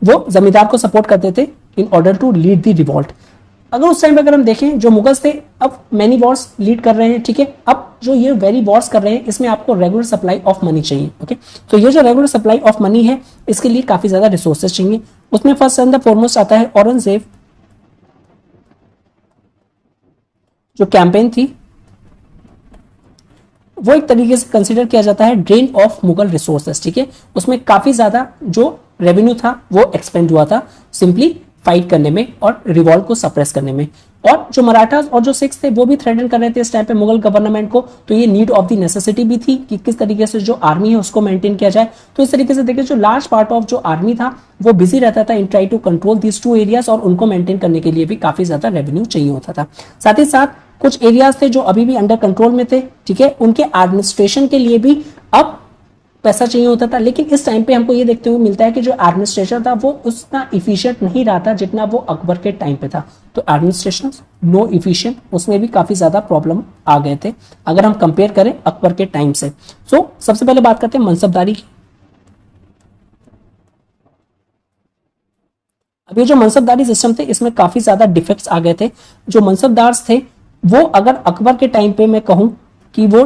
वो जमींदार को सपोर्ट करते थे in order to lead the revolt. अगर उस टाइम पे अगर हम देखें जो मुगल्स थे अब मैनी वॉर्स लीड कर रहे हैं, ठीक है। अब जो ये वेरी वॉर्स कर रहे हैं इसमें आपको रेगुलर सप्लाई ऑफ मनी चाहिए, ओके। तो ये जो रेगुलर सप्लाई ऑफ मनी है इसके लिए काफी ज्यादा रिसोर्सेज चाहिए। उसमें फर्स्ट एंड द फॉरमोस्ट आता है औरंगजेब जो कैंपेन थी वो एक तरीके से कंसीडर किया जाता है ड्रेन ऑफ मुगल रिसोर्सेस, ठीक है। उसमें काफी ज्यादा जो रेवेन्यू था वो एक्सपेंड हुआ था सिंपली फाइट करने में और रिवॉल्ट को सप्रेस करने में। और जो मराठास और जो सिख्स थे वो भी थ्रेटन कर रहे थे इस टाइम पे मुगल गवर्नमेंट को, तो ये नीड ऑफ द नेसेसिटी भी थी कि किस तरीके से जो आर्मी है उसको मेंटेन किया जाए। तो इस तरीके से देखिए जो लार्ज पार्ट ऑफ जो आर्मी था वो बिजी रहता था in try to control this two areas और उनको मेंटेन करने के लिए भी काफी ज्यादा रेवेन्यू चाहिए होता था। साथ ही साथ कुछ एरियाज थे जो अभी भी अंडर कंट्रोल में थे, ठीक है, उनके एडमिनिस्ट्रेशन के लिए भी अब पैसा चाहिए होता था, लेकिन इस टाइम पे हमको ये देखते हुए मिलता है कि जो एडमिनिस्ट्रेशन था वो उतना इफिशिएंट नहीं रहा था जितना वो अकबर के टाइम पे था। तो एडमिनिस्ट्रेशन नो इफिशिएंट, उसमें भी काफी ज्यादा प्रॉब्लम आ गए थे अगर हम कंपेयर करें अकबर के टाइम से। सो सबसे पहले बात करते हैं मनसबदारी की। अब ये जो मनसबदारी सिस्टम थे इसमें काफी ज्यादा डिफेक्ट्स आ गए थे। जो मनसबदार थे वो अगर अकबर के टाइम पे मैं कहूं कि वो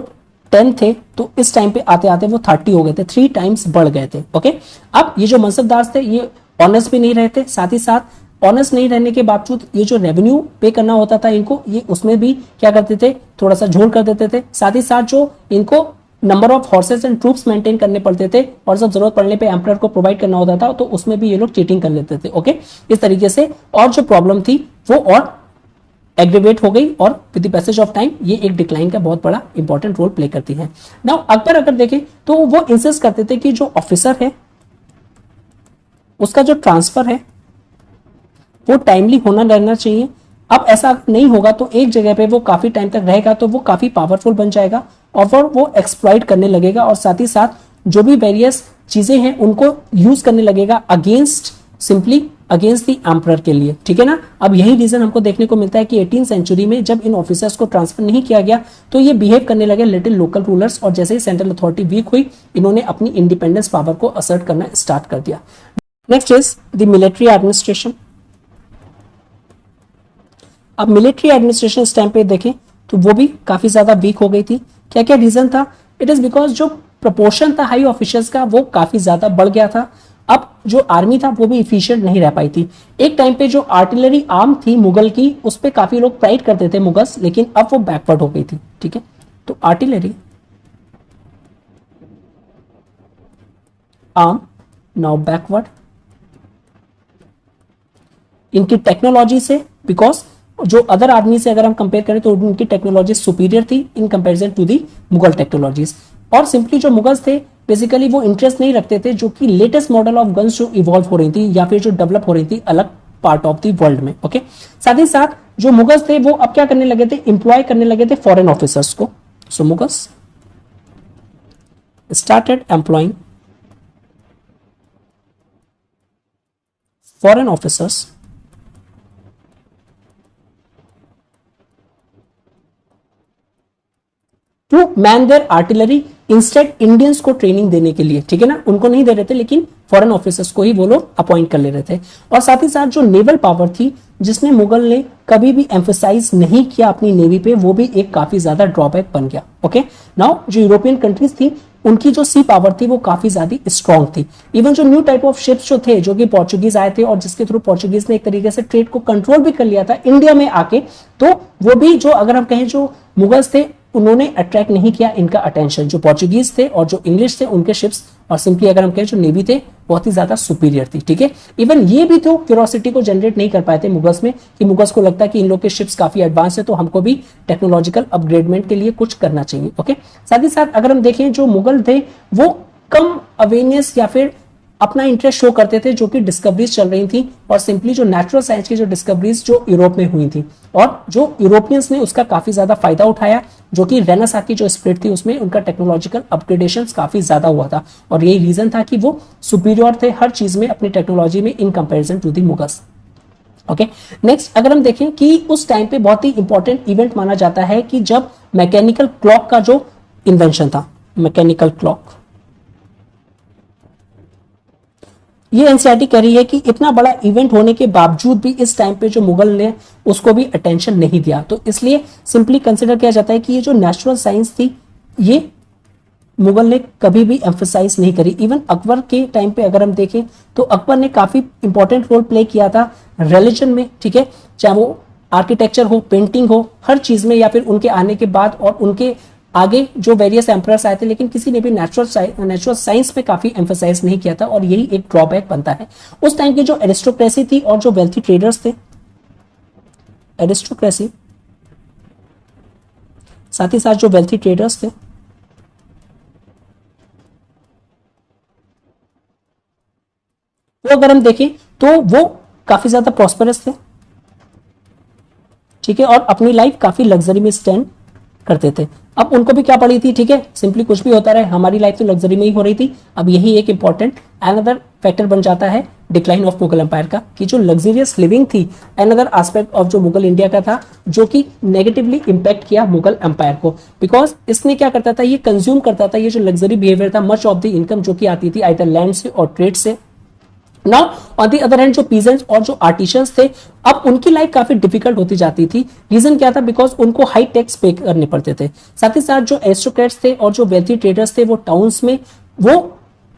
10 थे, तो इस टाइम पे आते आते वो 30 हो गए थे, 3 टाइम्स बढ़ गए थे। ओके, अब ये जो मनसबदार थे ये ऑनेस्ट भी नहीं रहते, साथ ही साथ ऑनेस्ट नहीं रहने के बावजूद ये जो रेवेन्यू पे करना होता था इनको, ये उसमें भी क्या करते थे, थोड़ा सा झोल कर देते थे। साथ ही साथ जो इनको number of horses and troops maintain करने पड़ते थे और जब जरूरत पड़ने पे एम्परर को प्रोवाइड करना होता था तो उसमें भी ये लोग चीटिंग कर लेते थे। ओके, इस तरीके से और जो प्रॉब्लम थी वो और एग्रीवेट हो गई और with the passage of time ये एक डिक्लाइन का बहुत बड़ा इंपॉर्टेंट रोल प्ले करती है। नाउ अकबर अगर देखें तो वो इंसिस्ट करते थे कि जो ऑफिसर है उसका जो ट्रांसफर है वो टाइमली होना रहना चाहिए। अब ऐसा नहीं होगा तो एक जगह पे वो काफी टाइम तक रहेगा तो वो काफी पावरफुल बन जाएगा और फिर वो एक्सप्लॉइट करने लगेगा और साथ ही साथ जो भी वेरियस चीजें हैं उनको यूज करने लगेगा against simply against the emperor के लिए। ठीक है ना, अब यही रीजन हमको देखने को मिलता है कि 18th सेंचुरी में जब इन ऑफिसर्स को ट्रांसफर नहीं किया गया तो ये बिहेव करने लगे लिटिल लोकल रूलर्स और जैसे ही सेंट्रल अथॉरिटी वीक हुई इन्होंने अपनी इंडिपेंडेंस पावर को असर्ट करना स्टार्ट कर दिया। Next is the military administration. अब मिलिट्री एडमिनिस्ट्रेशन इस टाइम पे देखें तो वो भी काफी ज्यादा वीक हो गई थी। क्या क्या रीजन था? इट इज बिकॉज जो प्रोपोर्शन था हाई ऑफिसर्स का वो काफी ज्यादा बढ़ गया था। अब जो आर्मी था वो भी इफिशिएंट नहीं रह पाई थी। एक टाइम पे जो आर्टिलरी आर्म थी मुगल की उस पर काफी लोग प्राइड करते थे मुगल्स, लेकिन अब वो बैकवर्ड हो गई थी। ठीक है, तो आर्टिलरी आर्म नाउ बैकवर्ड इनकी टेक्नोलॉजी से, बिकॉज जो अदर आर्मी से अगर हम कंपेयर करें तो उनकी टेक्नोलॉजी सुपीरियर थी in comparison to the Mughal technologies. और सिंपली जो मुगल्स थे बेसिकली वो इंटरेस्ट नहीं रखते थे जो कि लेटेस्ट मॉडल ऑफ गन्स जो इवॉल्व हो रही थी या फिर जो डेवलप हो रही थी अलग पार्ट ऑफ द वर्ल्ड में। ओके, साथ ही साथ जो मुगल्स थे वो अब क्या करने लगे थे, इंप्लॉय करने लगे थे फॉरेन ऑफिसर्स को। So Mughals started employing foreign officers to man their artillery instead Indians को ट्रेनिंग देने के लिए। ठीक है ना, उनको नहीं दे रहे थे लेकिन फॉरेन ऑफिसर्स को ही वो लोग अपॉइंट कर ले रहे थे। और साथ ही साथ जो नेवल पावर थी जिसने मुगल ने कभी भी एम्फोसाइज नहीं किया अपनी नेवी पे, वो भी एक काफी ज्यादा ड्रॉबैक बन गया। ओके, नाउ जो यूरोपियन कंट्रीज थी उनकी जो सी पावर थी वो काफी ज्यादा स्ट्रांग थी। इवन जो न्यू टाइप ऑफ शिप्स जो थे जो कि पोर्चुगीज आए थे और जिसके थ्रू पोर्चुगीज ने एक तरीके से ट्रेड को कंट्रोल भी कर लिया था इंडिया में आके, तो वो भी जो अगर हम कहें जो मुगल्स थे उन्होंने अट्रैक्ट नहीं किया इनका अटेंशन। जो पोर्चुगीज थे और जो इंग्लिश थे उनके शिप्स और सिंपली अगर हम कहें जो नेवी थे बहुत ही ज्यादा सुपीरियर थी। ठीक है, इवन ये भी तो क्यूरोसिटी को जनरेट नहीं कर पाए थे मुगल्स में कि मुगल्स को लगता है कि इन लोग के शिप्स काफी एडवांस है तो हमको भी टेक्नोलॉजिकल अपग्रेडमेंट के लिए कुछ करना चाहिए। ओके, साथ ही साथ अगर हम देखें जो मुगल थे वो कम अवेयरनेस या फिर अपना इंटरेस्ट शो करते थे जो कि डिस्कवरीज चल रही थी और सिंपली जो नेचुरल साइंस की जो डिस्कवरीज जो यूरोप में हुई थी और जो यूरोपियंस ने उसका काफी ज्यादा फायदा उठाया, जो कि रेनेसां की जो स्प्रिट थी उसमें उनका टेक्नोलॉजिकल अपग्रेडेशन काफी ज्यादा हुआ था और यही रीजन था कि वो सुपीरियर थे हर चीज में अपनी टेक्नोलॉजी में in comparison to the Mughals. Okay, next अगर हम देखें कि उस टाइम पे बहुत ही इंपॉर्टेंट इवेंट माना जाता है कि जब मैकेनिकल क्लॉक का जो इन्वेंशन था, मैकेनिकल क्लॉक, ये एनसीईआरटी कह रही है कि इतना बड़ा इवेंट होने के बावजूद भी इस टाइम पे जो मुगल ने उसको भी अटेंशन नहीं दिया, तो इसलिए सिंपली कंसिडर किया जाता है कि ये जो नेचुरल साइंस थी ये मुगल ने कभी भी एम्फसाइज नहीं करी। इवन अकबर के टाइम पे अगर हम देखें तो अकबर ने काफी इंपॉर्टेंट रोल प्ले किया था रिलीजन में। ठीक है, चाहे वो आर्किटेक्चर हो, पेंटिंग हो, हर चीज में, या फिर उनके आने के बाद और उनके आगे जो वेरियस एम्परर्स आए थे, लेकिन किसी ने भी नेचुरल साइंस पे काफी एम्फसाइज नहीं किया था और यही एक ड्रॉबैक बनता है। उस टाइम की जो एरिस्टोक्रेसी थी और जो वेल्थी ट्रेडर्स थे, एरिस्टोक्रेसी साथ ही साथ जो वेल्थी ट्रेडर्स थे वो अगर हम देखें तो वो काफी ज्यादा प्रॉस्परस थे। ठीक है, और अपनी लाइफ काफी लग्जरी में स्पेंड करते थे। अब उनको भी क्या पड़ी थी, ठीक है, सिंपली कुछ भी होता रहे, हमारी लाइफ तो लग्जरी में ही हो रही थी। अब यही एक इंपॉर्टेंट अनदर फैक्टर बन जाता है डिक्लाइन ऑफ मुगल एम्पायर का, कि जो लग्जरियस लिविंग थी अनदर एस्पेक्ट ऑफ जो मुगल इंडिया का था, जो कि नेगेटिवली इंपैक्ट किया मुगल एम्पायर को। बिकॉज इसने क्या करता था, ये कंज्यूम करता था, ये जो लग्जरी बिहेवियर था, मच ऑफ द इनकम जो कि आती थी आइदर लैंड से और ट्रेड से। Now on the other hand जो पीजेंट्स और जो आर्टिशंस थे, अब उनकी लाइफ काफी डिफिकल्ट होती जाती थी। रीजन क्या था, बिकॉज उनको हाई टैक्स पे करने पड़ते थे। साथ ही साथ जो एरिस्टोक्रेट्स थे और जो वेल्थी ट्रेडर्स थे, वो टाउन्स में वो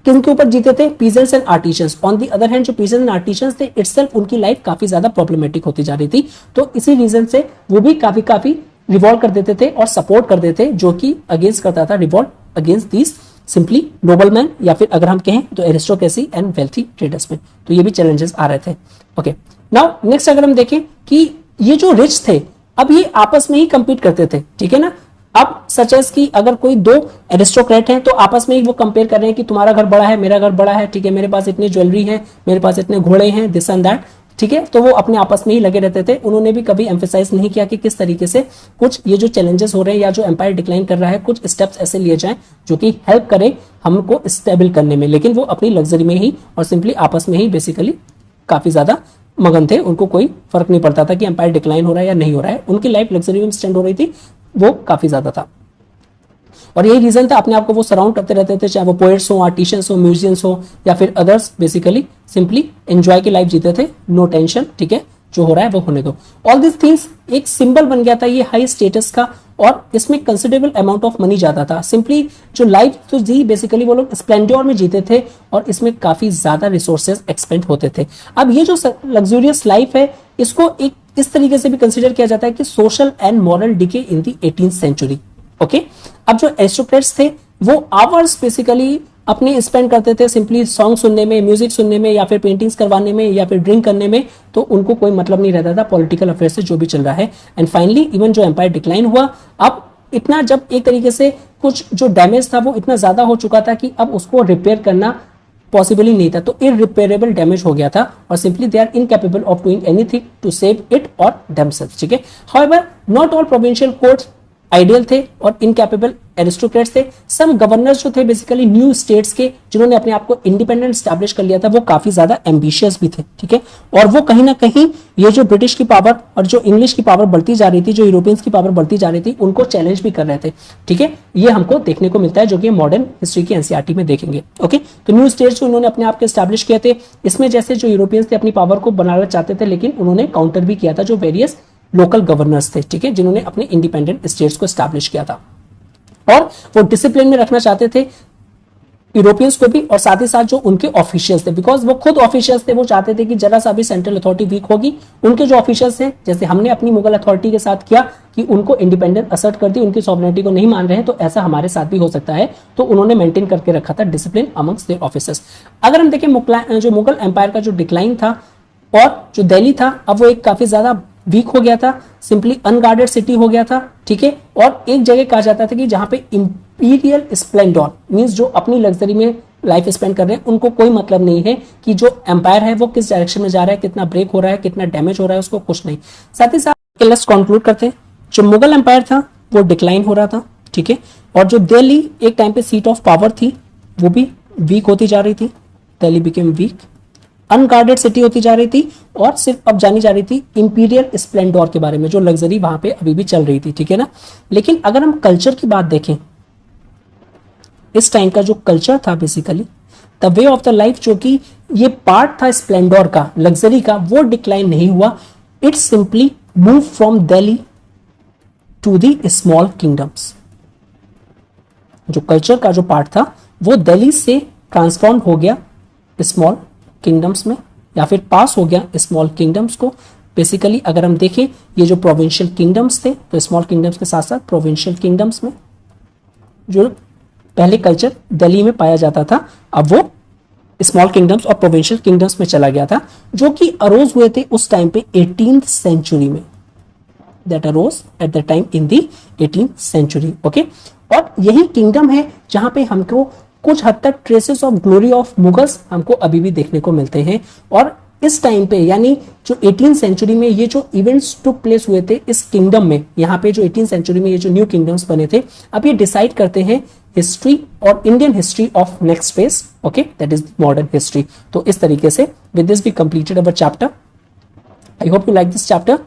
किनके ऊपर जीते थे, peasants and artisans. On the other hand जो पीजेंट्स एंड आर्टिशंस थे, इटसेल्फ उनकी लाइफ काफी ज्यादा प्रॉब्लमेटिक होती जा रही थी। तो इसी रीजन से वो भी काफी रिवॉल्व कर देते थे और सपोर्ट कर देते, जो कि अगेंस्ट करता था, revolve against these simply nobleman, या फिर अगर हम कहें तो एरिस्टोक्रेसी एंड वेल्थी ट्रेडर्स में। तो ये भी चैलेंजेस आ रहे थे। ओके, नाउ नेक्स्ट अगर हम देखें कि ये जो रिच थे, अब ये आपस में ही कंपीट करते थे, ठीक है ना। अब सच एज कि अगर कोई दो एरिस्टोक्रेट हैं तो आपस में ही वो कंपेयर कर रहे हैं कि तुम्हारा घर बड़ा है, मेरा घर बड़ा है, ठीक है, मेरे पास इतनी ज्वेलरी है, मेरे पास इतने घोड़े हैं, दिस एंड दैट, ठीक है। तो वो अपने आपस में ही लगे रहते थे। उन्होंने भी कभी एम्फेसाइज नहीं किया कि किस तरीके से कुछ ये जो चैलेंजेस हो रहे हैं या जो एम्पायर डिक्लाइन कर रहा है, कुछ स्टेप्स ऐसे लिए जाएं जो कि हेल्प करें हमको स्टेबल करने में। लेकिन वो अपनी लग्जरी में ही और सिंपली आपस में ही बेसिकली काफी ज्यादा मगन थे। उनको कोई फर्क नहीं पड़ता था कि एम्पायर डिक्लाइन हो रहा है या नहीं हो रहा है, उनकी लाइफ लग्जरी में स्टैंड हो रही थी, वो काफी ज्यादा था। और यही रीजन था, अपने आप को वो सराउंड करते रहते थे, चाहे वो पोएट्स हो, आर्टिशियंस हो, म्यूजियंस हो, या फिर अदर्स, बेसिकली सिंपली एंजॉय की लाइफ जीते थे, नो टेंशन, ठीक है, जो हो रहा है वो होने दो। ऑल दिस थिंग्स एक सिंबल बन गया था ये हाई स्टेटस का, और इसमें कंसिडरेबल अमाउंट ऑफ मनी जाता था। सिंपली जो लाइफ तो जी बेसिकली वो लोग स्प्लेंडर में जीते थे, और इसमें काफी ज्यादा रिसोर्सेज एक्सपेंड होते थे। अब ये जो लग्जूरियस लाइफ है, इसको एक इस तरीके से भी कंसिडर किया जाता है कि social and moral decay in the 18th century. Okay, अब जो एरिस्टोक्रेट्स थे वो आवर्स बेसिकली अपने स्पेंड करते थे सिंपली सॉन्ग सुनने में, म्यूजिक सुनने में, या फिर पेंटिंग्स करवाने में, या फिर ड्रिंक करने में। तो उनको कोई मतलब नहीं रहता था पॉलिटिकल अफेयर से जो भी चल रहा है। एंड फाइनली इवन जो एम्पायर डिक्लाइन हुआ, अब इतना जब एक तरीके से कुछ जो डैमेज था वो इतना ज्यादा हो चुका था कि अब उसको रिपेयर करना पॉसिबल ही नहीं था। तो इररिपेयरेबल डैमेज हो गया था, और simply they are incapable of doing anything to save it और देमसेल्व्स, ठीक है। However not all provincial courts ideal थे और इनकैपेबल एरिस्टोक्रेट्स थे। सम गवर्नर्स जो थे बेसिकली न्यू स्टेट्स के, जिन्होंने अपने आप को इंडिपेंडेंट स्टैब्लिश कर लिया था, वो काफी ज्यादा एम्बिशियस भी थे, ठीक है। और वो कहीं ना कहीं ये जो ब्रिटिश की पावर और जो इंग्लिश की पावर बढ़ती जा रही थी, जो यूरोपियंस की पावर बढ़ती जा रही थी, उनको चैलेंज भी कर रहे थे, ठीक है। ये हमको देखने को मिलता है, जो कि मॉडर्न हिस्ट्री की एनसीईआरटी में देखेंगे। ओके, तो न्यू स्टेट्स जो उन्होंने अपने आप को स्टैब्लिश किए थे, इसमें जैसे जो यूरोपियंस थे अपनी पावर को बनाना चाहते थे, लेकिन उन्होंने काउंटर भी किया था जो वेरियस लोकल गवर्नर्स थे, ठीक है, जिन्होंने अपने इंडिपेंडेंट स्टेट्स को एस्टैब्लिश किया था। और वो डिसिप्लिन में रखना चाहते थे यूरोपियंस को भी, और साथ ही साथ जो उनके ऑफिशियल्स थे, बिकॉज वो खुद ऑफिशियल्स थे, वो चाहते थे कि जरा सा भी सेंट्रल अथॉरिटी वीक होगी, उनके जो ऑफिशियल्स थे, जैसे हमने अपनी मुगल अथॉरिटी के साथ किया कि उनको इंडिपेंडेंस असर्ट कर दी, उनकी सॉवरेनिटी को नहीं मान रहे हैं, तो ऐसा हमारे साथ भी हो सकता है। तो उन्होंने मेंटेन करके रखा था डिसिप्लिन अमंग्स देयर ऑफिसर्स। अगर हम देखें जो मुगल एम्पायर का जो डिक्लाइन था, और जो दिल्ली था, अब वो एक काफी ज्यादा वीक हो गया था, सिंपली अनगार्डेड सिटी हो गया था, ठीक है। और एक जगह कहा जाता था कि जहां पे इंपीरियल स्प्लेंडर मींस जो अपनी लग्जरी में लाइफ स्पेंड कर रहे हैं, उनको कोई मतलब नहीं है कि जो एम्पायर है वो किस डायरेक्शन में जा रहा है, कितना ब्रेक हो रहा है, कितना डैमेज हो रहा है, उसको कुछ नहीं। साथ ही साथ लेट्स कंक्लूड करते हैं, जो मुगल एम्पायर था वो डिक्लाइन हो रहा था, ठीक है। और जो दिल्ली एक टाइम पे सीट ऑफ पावर थी, वो भी वीक होती जा रही थी। Delhi became week, unguarded city होती जा रही थी, और सिर्फ अब जानी जा रही थी इंपीरियल स्प्लेंडर के बारे में, जो लग्जरी वहां पे अभी भी चल रही थी, ठीक है ना। लेकिन अगर हम कल्चर की बात देखें, इस टाइम का जो कल्चर था basically the way of the life, जो कि ये पार्ट था स्प्लेंडर का, लग्जरी का, वो डिक्लाइन नहीं हुआ। It simply move from Delhi to the small kingdoms. जो कल्चर का जो पार्ट था वो दिल्ली से ट्रांसफॉर्म हो गया स्मॉल किंगडम्स में, या फिर पास हो गया स्मॉल किंगडम्स को। बेसिकली अगर हम देखें, ये जो प्रोविंशियल किंगडम्स थे, तो स्मॉल किंगडम्स के साथ साथ प्रोविंशियल किंगडम्स में जो पहले कल्चर दिल्ली में पाया जाता था, अब वो स्मॉल किंगडम्स और प्रोविंशियल किंगडम्स में चला गया था, जो कि अरोज हुए थे उस टाइम पे 18th सेंचुरी में। That arose at the time in the 18th century. Okay, और यही किंगडम है जहां पे हमको कुछ हद तक traces of glory of Mughals हमको अभी भी देखने को मिलते हैं। और इस टाइम पे यानी जो 18 सेंचुरी में ये जो इवेंट्स टुक प्लेस हुए थे इस किंगडम में, यहाँ पे जो 18 सेंचुरी में ये जो न्यू किंगडम्स बने थे, अब ये डिसाइड करते हैं हिस्ट्री और Indian history of next phase, okay, that is modern history. तो इस तरीके से with this we completed our chapter. I hope you like this chapter.